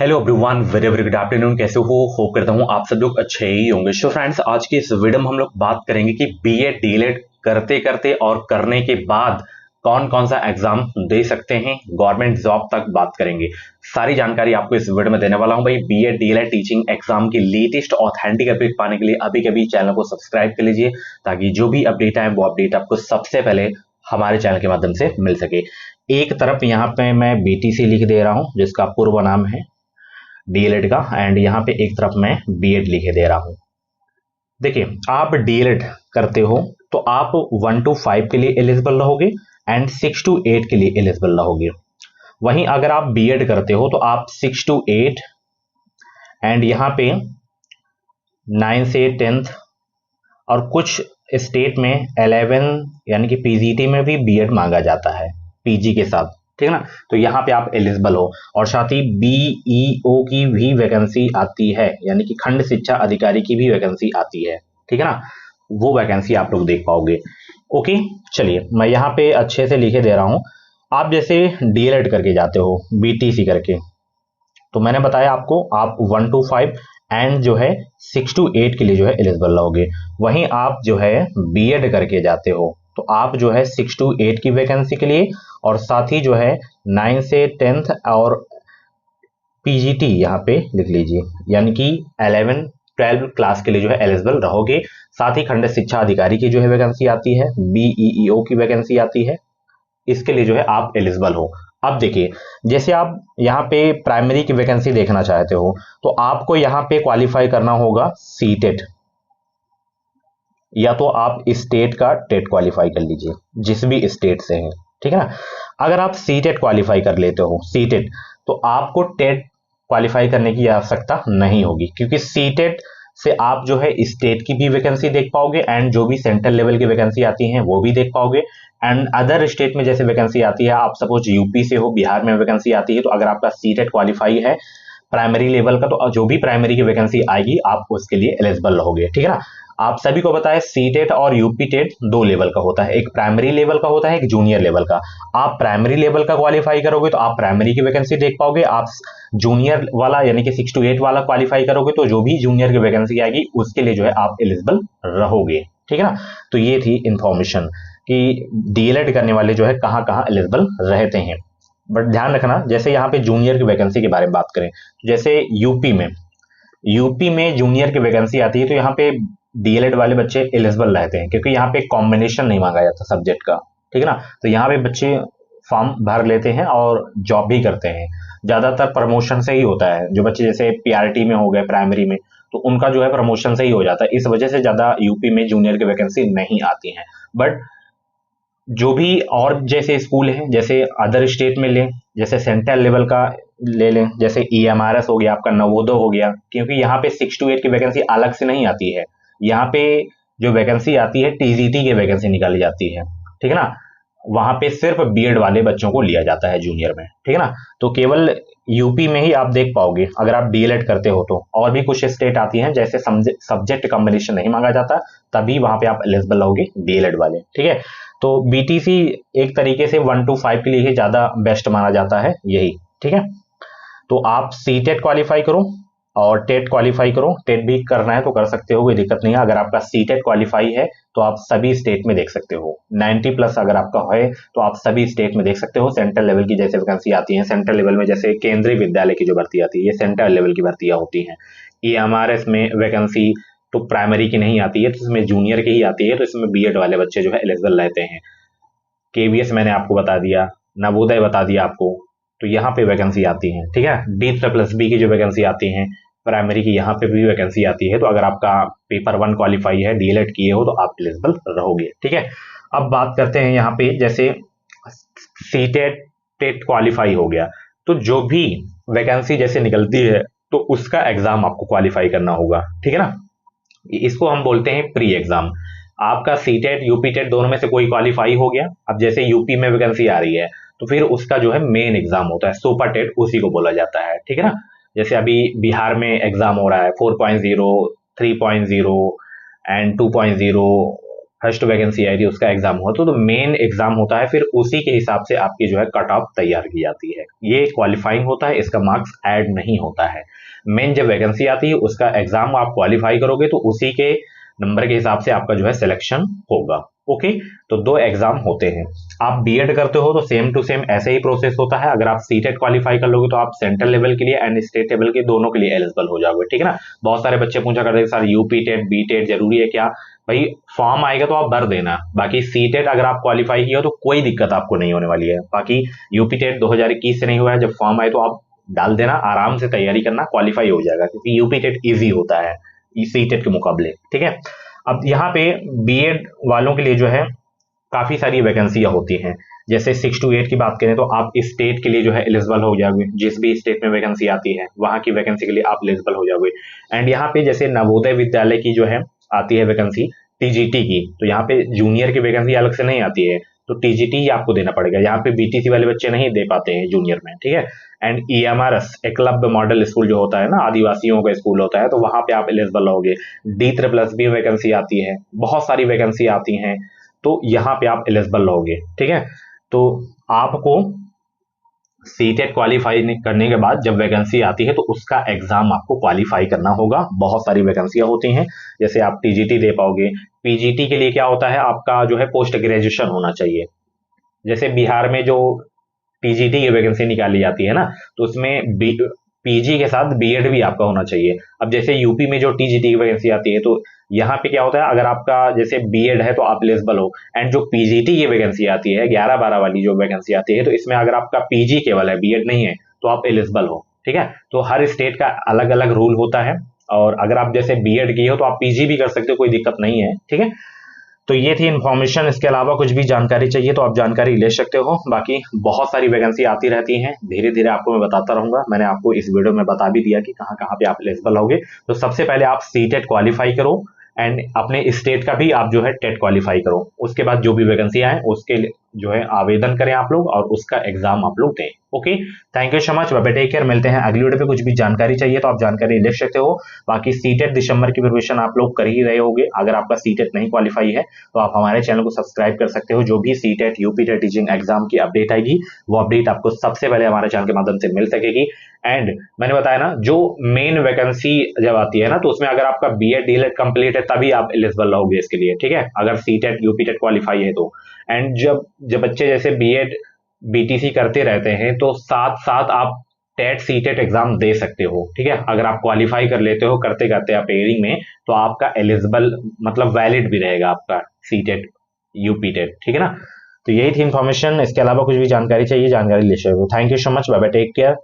Hello everyone, very very good afternoon. कैसे हो? Hope करता हूँ आप सब लोग अच्छे ही होंगे। सो फ्रेंड्स, आज की इस वीडियो में हम लोग बात करेंगे कि बीएड डीएलएड करते करते और करने के बाद कौन कौन सा एग्जाम दे सकते हैं, गवर्नमेंट जॉब तक बात करेंगे। सारी जानकारी आपको इस वीडियो में देने वाला हूं भाई। बीएड डीएलएड टीचिंग एग्जाम की लेटेस्ट ऑथेंटिक अपडेट पाने के लिए अभी कभी चैनल को सब्सक्राइब कर लीजिए, ताकि जो भी अपडेट आए वो अपडेट आपको सबसे पहले हमारे चैनल के माध्यम से मिल सके। एक तरफ यहाँ पे मैं बीटीसी लिख दे रहा हूँ, जिसका पूर्व नाम है डीएलएड का, एंड यहाँ पे एक तरफ मैं बीएड लिखे दे रहा हूं। देखिए, आप डीएलएड करते हो तो आप 1 to 5 के लिए एलिजिबल रहोगे एंड 6 to 8 के लिए एलिजिबल रहोगे। वहीं अगर आप बीएड करते हो तो आप 6 to 8 एंड यहाँ पे 9 से 10th और कुछ स्टेट में 11 यानी कि पीजीटी में भी बीएड मांगा जाता है पीजी के साथ, ठीक है ना। तो यहाँ पे आप एलिजिबल हो। और साथ ही बीईओ की भी वैकेंसी आती है, यानी कि खंड शिक्षा अधिकारी की भी वैकेंसी आती है, ठीक है ना। वो वैकेंसी आप लोग देख पाओगे। ओके, चलिए मैं यहाँ पे अच्छे से लिखे दे रहा हूँ। आप जैसे डीएलएड करके जाते हो बीटीसी करके, तो मैंने बताया आपको आप 1 to 5 एंड जो है 6 to 8 के लिए जो है एलिजिबल रहोगे। वहीं आप जो है बीएड करके जाते हो तो आप जो है 6 to 8 की वैकेंसी के लिए, और साथ ही जो है 9 से 10th और पीजीटी यहाँ पे लिख लीजिए, यानी कि 11-12 क्लास के लिए जो है एलिजिबल रहोगे। साथ ही खंड शिक्षा अधिकारी की जो है वैकेंसी आती है, बीईओ की वैकेंसी आती है, इसके लिए जो है आप एलिजिबल हो। अब देखिए, जैसे आप यहाँ पे प्राइमरी की वैकेंसी देखना चाहते हो तो आपको यहाँ पे क्वालिफाई करना होगा सीटेट, या तो आप स्टेट का टेट क्वालिफाई कर लीजिए, जिस भी स्टेट से है, ठीक है ना। अगर आप सीटेट क्वालिफाई कर लेते हो सीटेट, तो आपको टेट क्वालिफाई करने की आवश्यकता नहीं होगी, क्योंकि सीटेट से आप जो है स्टेट की भी वैकेंसी देख पाओगे एंड जो भी सेंट्रल लेवल की वैकेंसी आती है वो भी देख पाओगे। एंड अदर स्टेट में जैसे वैकेंसी आती है, आप सपोज यूपी से हो, बिहार में वैकेंसी आती है, तो अगर आपका सीटेट क्वालिफाई है प्राइमरी लेवल का, तो जो भी प्राइमरी की वैकेंसी आएगी आप उसके लिए एलिजिबल रहोगे, ठीक है ना। आप सभी को पता है सीटेट और यूपी टेट 2 लेवल का होता है, एक प्राइमरी लेवल का होता है, एक जूनियर लेवल का। आप प्राइमरी लेवल का क्वालिफाई करोगे तो आप प्राइमरी की वैकेंसी देख पाओगे। आप जूनियर वाला यानी कि 6 to 8 वाला क्वालिफाई करोगे तो जो भी जूनियर की वैकेंसी आएगी उसके लिए जो है आप एलिजिबल रहोगे, ठीक है ना। तो ये थी इंफॉर्मेशन कि डीएलएड करने वाले जो है कहाँ कहाँ एलिजिबल रहते हैं। बट ध्यान रखना, जैसे यहाँ पे जूनियर की वैकेंसी के बारे में बात करें, जैसे यूपी में जूनियर की वैकेंसी आती है तो यहाँ पे डीएलएड वाले बच्चे एलिजिबल रहते हैं, क्योंकि यहाँ पे कॉम्बिनेशन नहीं मांगा जाता सब्जेक्ट का, ठीक है ना। तो यहाँ पे बच्चे फॉर्म भर लेते हैं और जॉब भी करते हैं। ज्यादातर प्रमोशन से ही होता है, जो बच्चे जैसे पीआरटी में हो गए प्राइमरी में, तो उनका जो है प्रमोशन से ही हो जाता है। इस वजह से ज्यादा यूपी में जूनियर की वैकेंसी नहीं आती है। बट जो भी और जैसे स्कूल हैं, जैसे अदर स्टेट में लें, जैसे सेंट्रल लेवल का ले लें, जैसे ईएमआरएस हो गया, आपका नवोदय हो गया, क्योंकि यहाँ पे 6 to 8 की वैकेंसी अलग से नहीं आती है। यहाँ पे जो वैकेंसी आती है टीजीटी की वैकेंसी निकाली जाती है, ठीक है ना। वहां पे सिर्फ बीएड वाले बच्चों को लिया जाता है जूनियर में, ठीक है ना। तो केवल यूपी में ही आप देख पाओगे अगर आप डीएलएड करते हो तो। और भी कुछ स्टेट आती हैं जैसे सब्जेक्ट कॉम्बिनेशन नहीं मांगा जाता, तभी वहां पे आप एलिजिबल रहोगे डीएलएड वाले, ठीक है। तो बीटीसी एक तरीके से 1 to 5 के लिए ही ज्यादा बेस्ट माना जाता है, यही, ठीक है। तो आप सीटेट क्वालिफाई करो और टेट क्वालिफाई करो। टेट भी करना है तो कर सकते हो, कोई दिक्कत नहीं है। अगर आपका सीटेट क्वालिफाई है तो आप सभी स्टेट में देख सकते हो। 90+ अगर आपका है तो आप सभी स्टेट में देख सकते हो। सेंट्रल लेवल की जैसे वैकेंसी आती है, सेंट्रल लेवल में जैसे केंद्रीय विद्यालय की जो भर्ती आती है, ये सेंट्रल लेवल की भर्तियां होती हैं। ईएमआरएस में वैकेंसी तो प्राइमरी की नहीं आती है, तो इसमें जूनियर की ही आती है, तो इसमें बीएड वाले बच्चे जो है एलिजिबल रहते हैं। केवीएस मैंने आपको बता दिया, नवोदय बता दिया आपको, तो यहाँ पे वैकेंसी आती है, ठीक है। D++B की जो वैकेंसी आती है प्राइमरी की, यहाँ पे भी वैकेंसी आती है। तो अगर आपका पेपर 1 क्वालिफाई है, डीएलएड किए हो, तो आप एलिजिबल रहोगे, ठीक है। अब बात करते हैं यहाँ पे, जैसे सीटेट टेट क्वालिफाई हो गया, तो जो भी वैकेंसी जैसे निकलती है तो उसका एग्जाम आपको क्वालिफाई करना होगा, ठीक है ना। इसको हम बोलते हैं प्री एग्जाम। आपका सीटेट यूपी टेट दोनों में से कोई क्वालिफाई हो गया, अब जैसे यूपी में वैकेंसी आ रही है तो फिर उसका जो है मेन एग्जाम होता है, सुपर टेट उसी को बोला जाता है, ठीक है ना। जैसे अभी बिहार में एग्जाम हो रहा है 4.0, 3.0 एंड 2.0 फर्स्ट वैकेंसी आई थी उसका एग्जाम हुआ तो मेन एग्जाम होता है, फिर उसी के हिसाब से आपकी जो है कट ऑफ तैयार की जाती है। ये क्वालिफाइंग होता है, इसका मार्क्स ऐड नहीं होता है। मेन जब वैकेंसी आती है उसका एग्जाम आप क्वालिफाई करोगे तो उसी के नंबर के हिसाब से आपका जो है सिलेक्शन होगा। ओके, तो 2 एग्जाम होते हैं। आप बीएड करते हो तो सेम टू सेम ऐसे ही प्रोसेस होता है। अगर आप सीटेट क्वालिफाई कर लोगे तो आप सेंट्रल लेवल के लिए एंड स्टेट लेवल के दोनों के लिए एलिजिबल हो जाओगे, ठीक है ना। बहुत सारे बच्चे पूछा करते हैं sir UP TET B TET जरूरी है क्या? भाई फॉर्म आएगा तो आप भर देना, बाकी सीटेट अगर आप क्वालिफाई किया हो तो कोई दिक्कत आपको नहीं होने वाली है। बाकी यूपी टेट 2021 से नहीं हुआ है, जब फॉर्म आए तो आप डाल देना, आराम से तैयारी करना, क्वालिफाई हो जाएगा, क्योंकि यूपी टेट ईजी होता है सीटेट के मुकाबले, ठीक है। अब यहाँ पे बीएड वालों के लिए जो है काफी सारी वैकेंसियां होती हैं। जैसे 6 to 8 की बात करें तो आप स्टेट के लिए जो है एलिजिबल हो जाओगे, जिस भी स्टेट में वैकेंसी आती है वहां की वैकेंसी के लिए आप एलिजिबल हो जाओगे। एंड यहाँ पे जैसे नवोदय विद्यालय की जो है आती है वैकेंसी टीजीटी की, तो यहाँ पे जूनियर की वैकेंसी अलग से नहीं आती है, तो टीजीटी ही आपको देना पड़ेगा। यहाँ पे बीटीसी वाले बच्चे नहीं दे पाते हैं जूनियर में, ठीक है। And EMRS Eklavya model school जो होता है ना, आदिवासियों का स्कूल होता है, तो वहां पे आप एलिजिबल होगे। D++ भी वैकेंसी आती है, बहुत सारी वैकेंसी आती हैं, तो यहाँ पे आप एलिजिबल होगे, ठीक है। तो आपको सीटेट क्वालिफाई करने के बाद जब वैकेंसी आती है तो उसका एग्जाम आपको क्वालिफाई करना होगा। बहुत सारी वैकेंसियां होती हैं, जैसे आप टीजीटी दे पाओगे। पीजीटी के लिए क्या होता है, आपका जो है पोस्ट ग्रेजुएशन होना चाहिए। जैसे बिहार में जो पीजीटी की वैकेंसी निकाली जाती है ना, तो उसमें पीजी के साथ बीएड भी आपका होना चाहिए। अब जैसे यूपी में जो टीजीटी की वैकेंसी आती है तो यहाँ पे क्या होता है, अगर आपका जैसे बीएड है तो आप एलिजिबल हो। एंड जो पीजीटी की वैकेंसी आती है 11-12 वाली जो वैकेंसी आती है, तो इसमें अगर आपका पीजी केवल है, बीएड नहीं है, तो आप एलिजिबल हो, ठीक है। तो हर स्टेट का अलग अलग रूल होता है, और अगर आप जैसे बीएड किए हो तो आप पीजी भी कर सकते हो, कोई दिक्कत नहीं है, ठीक है। तो ये थी इन्फॉर्मेशन। इसके अलावा कुछ भी जानकारी चाहिए तो आप जानकारी ले सकते हो। बाकी बहुत सारी वैकेंसी आती रहती हैं, धीरे धीरे आपको मैं बताता रहूंगा। मैंने आपको इस वीडियो में बता भी दिया कि कहाँ कहाँ पे आप एलिजिबल होगे। तो सबसे पहले आप सीटेट क्वालिफाई करो एंड अपने स्टेट का भी आप जो है टेट क्वालिफाई करो। उसके बाद जो भी वैकेंसी आए उसके जो है आवेदन करें आप लोग, और उसका एग्जाम आप लोग दें। Okay, thank you so much, bye take care. मिलते हैं अगली वीडियो पे। कुछ भी जानकारी चाहिए तो आप जानकारी ले सकते हो। बाकी सीटेट दिसंबर की प्रिपरेशन आप लोग कर ही रहे होगे। अगर आपका सीटेट नहीं क्वालिफाई है तो आप हमारे चैनल को सब्सक्राइब कर सकते हो। जो भी CTET UP TET teaching exam की अपडेट आएगी वो अपडेट आपको सबसे पहले हमारे चैनल के माध्यम से मिल सकेगी। एंड मैंने बताया ना, जो मेन वैकेंसी जब आती है ना, तो उसमें अगर आपका बीएड डीएलएड कंप्लीट है तभी आप एलिजिबल रहोगे इसके लिए, ठीक है, अगर सीटेट यूपी टेट क्वालिफाई है तो। एंड जब बच्चे जैसे बीएड बीटीसी करते रहते हैं तो साथ साथ आप टेट सीटेट एग्जाम दे सकते हो, ठीक है। अगर आप क्वालिफाई कर लेते हो करते करते आप पेयरिंग में, तो आपका एलिजिबल मतलब वैलिड भी रहेगा आपका सीटेट यूपी टेट, ठीक है ना। तो यही थी इन्फॉर्मेशन। इसके अलावा कुछ भी जानकारी चाहिए जानकारी ले सकते हो। Thank you so much, bye bye, take care.